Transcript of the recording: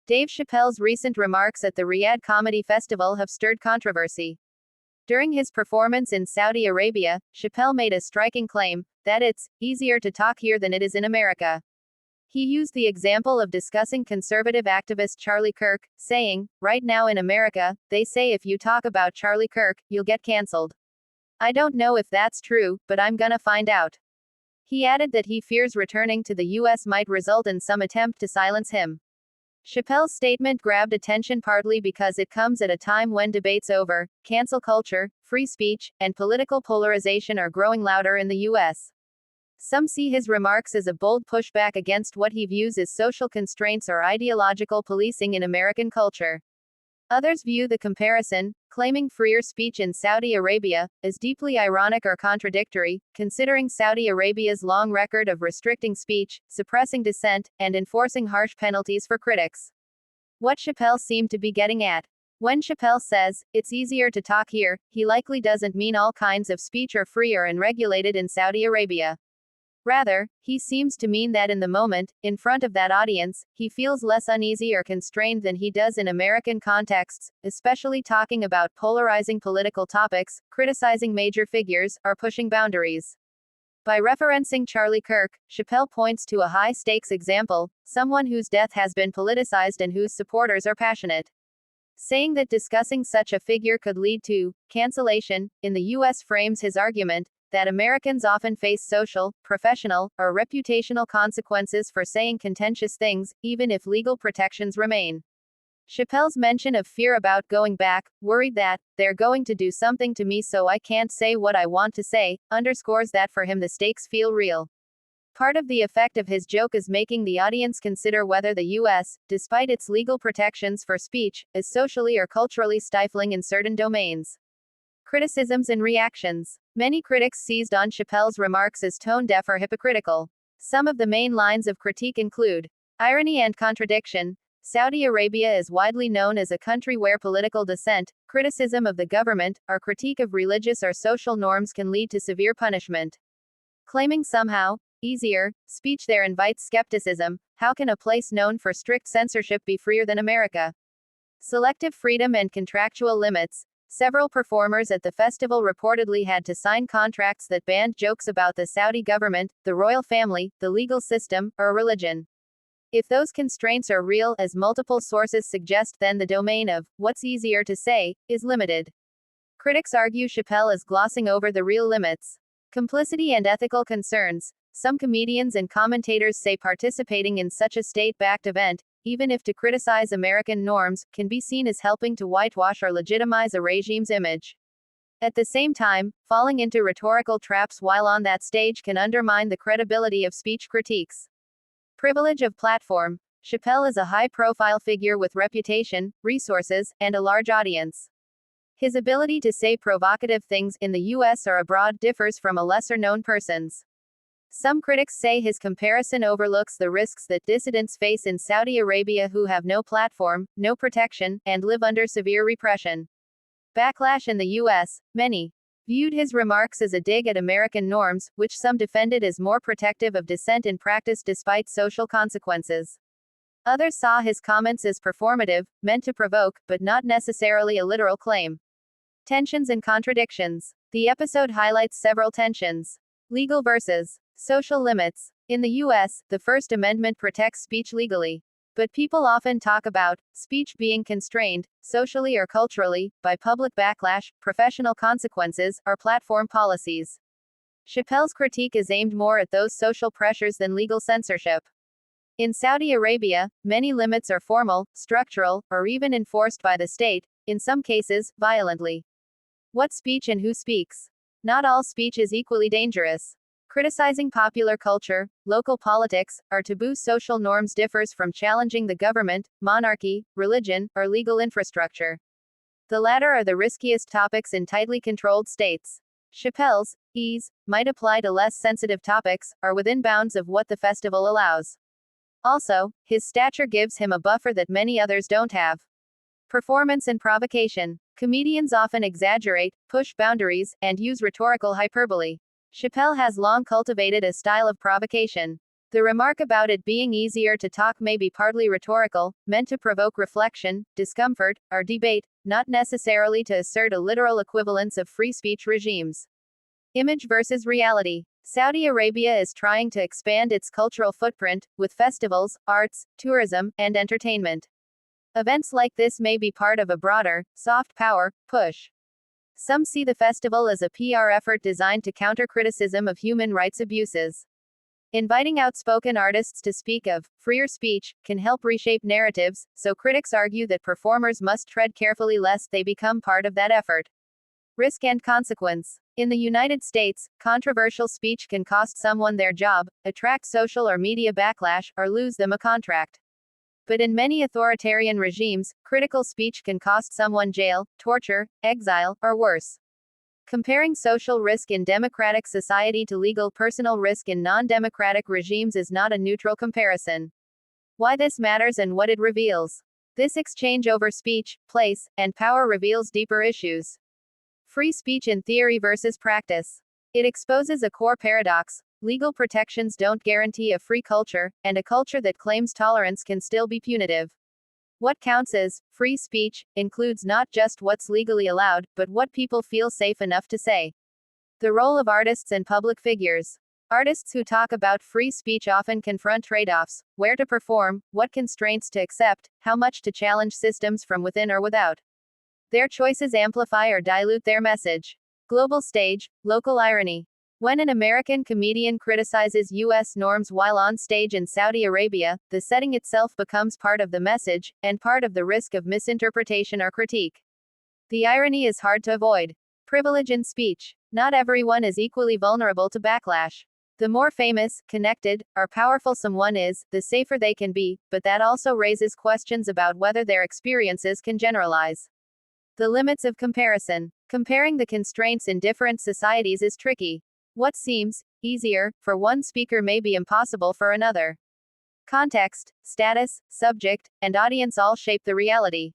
Dave Chappelle's recent remarks at the Riyadh Comedy Festival have stirred controversy. During his performance in Saudi Arabia, Chappelle made a striking claim that it's easier to talk here than it is in America. He used the example of discussing conservative activist Charlie Kirk, saying, "Right now in America, they say if you talk about Charlie Kirk, you'll get cancelled. I don't know if that's true, but I'm gonna find out." He added that he fears returning to the US might result in some attempt to silence him. Chappelle's statement grabbed attention partly because it comes at a time when debates over cancel culture, free speech, and political polarization are growing louder in the US. Some see his remarks as a bold pushback against what he views as social constraints or ideological policing in American culture. Others view the comparison, claiming freer speech in Saudi Arabia, as deeply ironic or contradictory, considering Saudi Arabia's long record of restricting speech, suppressing dissent, and enforcing harsh penalties for critics. What Chappelle seemed to be getting at. When Chappelle says, "It's easier to talk here," he likely doesn't mean all kinds of speech are free or unregulated in Saudi Arabia. Rather, he seems to mean that in the moment, in front of that audience, he feels less uneasy or constrained than he does in American contexts, especially talking about polarizing political topics, criticizing major figures, or pushing boundaries. By referencing Charlie Kirk, Chappelle points to a high-stakes example, someone whose death has been politicized and whose supporters are passionate. Saying that discussing such a figure could lead to cancellation in the US frames his argument that Americans often face social, professional, or reputational consequences for saying contentious things, even if legal protections remain. Chappelle's mention of fear about going back, worried that they're going to do something to me so I can't say what I want to say, underscores that for him the stakes feel real. Part of the effect of his joke is making the audience consider whether the US, despite its legal protections for speech, is socially or culturally stifling in certain domains. Criticisms and reactions. Many critics seized on Chappelle's remarks as tone-deaf or hypocritical. Some of the main lines of critique include irony and contradiction. Saudi Arabia is widely known as a country where political dissent, criticism of the government, or critique of religious or social norms can lead to severe punishment. Claiming somehow easier speech there invites skepticism. How can a place known for strict censorship be freer than America? Selective freedom and contractual limits. Several performers at the festival reportedly had to sign contracts that banned jokes about the Saudi government, the royal family, the legal system, or religion. If those constraints are real, as multiple sources suggest, then the domain of what's easier to say is limited. Critics argue Chappelle is glossing over the real limits. Complicity and ethical concerns. Some comedians and commentators say participating in such a state-backed event, even if to criticize American norms, can be seen as helping to whitewash or legitimize a regime's image. At the same time, falling into rhetorical traps while on that stage can undermine the credibility of speech critiques. Privilege of platform. Chappelle is a high-profile figure with reputation, resources, and a large audience. His ability to say provocative things in the US or abroad differs from a lesser-known person's. Some critics say his comparison overlooks the risks that dissidents face in Saudi Arabia who have no platform, no protection, and live under severe repression. Backlash in the US. Many viewed his remarks as a dig at American norms, which some defended as more protective of dissent in practice despite social consequences. Others saw his comments as performative, meant to provoke, but not necessarily a literal claim. Tensions and contradictions. The episode highlights several tensions. Legal versus social limits. In the US, the First Amendment protects speech legally. But people often talk about speech being constrained, socially or culturally, by public backlash, professional consequences, or platform policies. Chappelle's critique is aimed more at those social pressures than legal censorship. In Saudi Arabia, many limits are formal, structural, or even enforced by the state, in some cases, violently. What speech and who speaks? Not all speech is equally dangerous. Criticizing popular culture, local politics, or taboo social norms differs from challenging the government, monarchy, religion, or legal infrastructure. The latter are the riskiest topics in tightly controlled states. Chappelle's ease might apply to less sensitive topics, or within bounds of what the festival allows. Also, his stature gives him a buffer that many others don't have. Performance and provocation. Comedians often exaggerate, push boundaries, and use rhetorical hyperbole. Chappelle has long cultivated a style of provocation. The remark about it being easier to talk may be partly rhetorical, meant to provoke reflection, discomfort, or debate, not necessarily to assert a literal equivalence of free speech regimes. Image versus reality. Saudi Arabia is trying to expand its cultural footprint, with festivals, arts, tourism, and entertainment. Events like this may be part of a broader, soft power push. Some see the festival as a PR effort designed to counter criticism of human rights abuses. Inviting outspoken artists to speak of freer speech can help reshape narratives, so critics argue that performers must tread carefully lest they become part of that effort. Risk and consequence. In the United States, controversial speech can cost someone their job, attract social or media backlash, or lose them a contract. But in many authoritarian regimes, critical speech can cost someone jail, torture, exile, or worse. Comparing social risk in democratic society to legal personal risk in non-democratic regimes is not a neutral comparison. Why this matters and what it reveals. This exchange over speech, place, and power reveals deeper issues. Free speech in theory versus practice. It exposes a core paradox. Legal protections don't guarantee a free culture, and a culture that claims tolerance can still be punitive. What counts as free speech includes not just what's legally allowed, but what people feel safe enough to say. The role of artists and public figures. Artists who talk about free speech often confront trade-offs: where to perform, what constraints to accept, how much to challenge systems from within or without. Their choices amplify or dilute their message. Global stage, local irony. When an American comedian criticizes U.S. norms while on stage in Saudi Arabia, the setting itself becomes part of the message, and part of the risk of misinterpretation or critique. The irony is hard to avoid. Privilege in speech. Not everyone is equally vulnerable to backlash. The more famous, connected, or powerful someone is, the safer they can be, but that also raises questions about whether their experiences can generalize. The limits of comparison. Comparing the constraints in different societies is tricky. What seems easier for one speaker may be impossible for another. Context, status, subject, and audience all shape the reality.